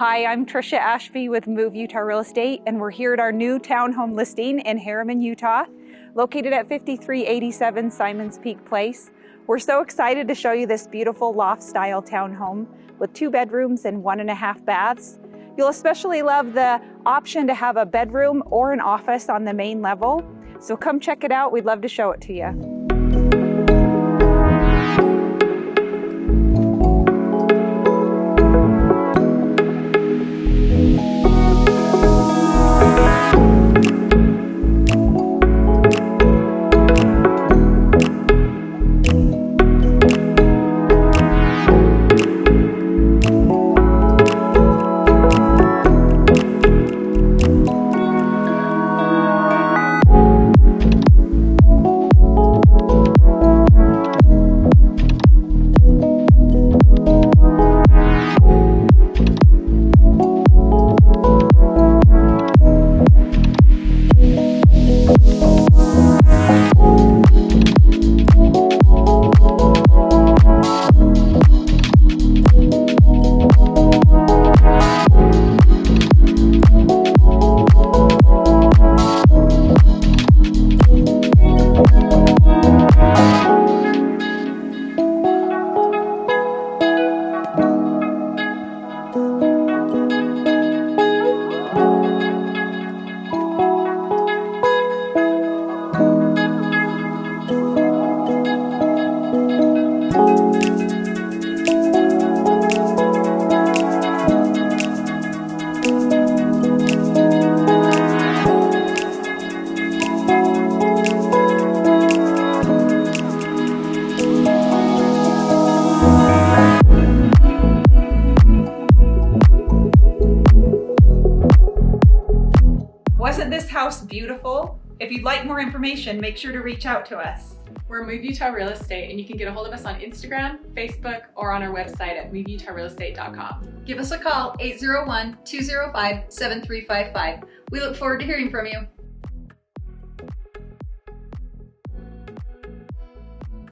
Hi, I'm Trisha Ashby with Move Utah Real Estate, and we're here at our new townhome listing in Herriman, Utah, located at 5387 Simmons Peak Place. We're so excited to show you this beautiful loft-style townhome with 2 bedrooms and 1.5 baths. You'll especially love the option to have a bedroom or an office on the main level. So come check it out. We'd love to show it to you. Wasn't this house beautiful? If you'd like more information, make sure to reach out to us. We're Move Utah Real Estate, and you can get a hold of us on Instagram, Facebook, or on our website at moveutahrealestate.com. Give us a call, 801-205-7355. We look forward to hearing from you.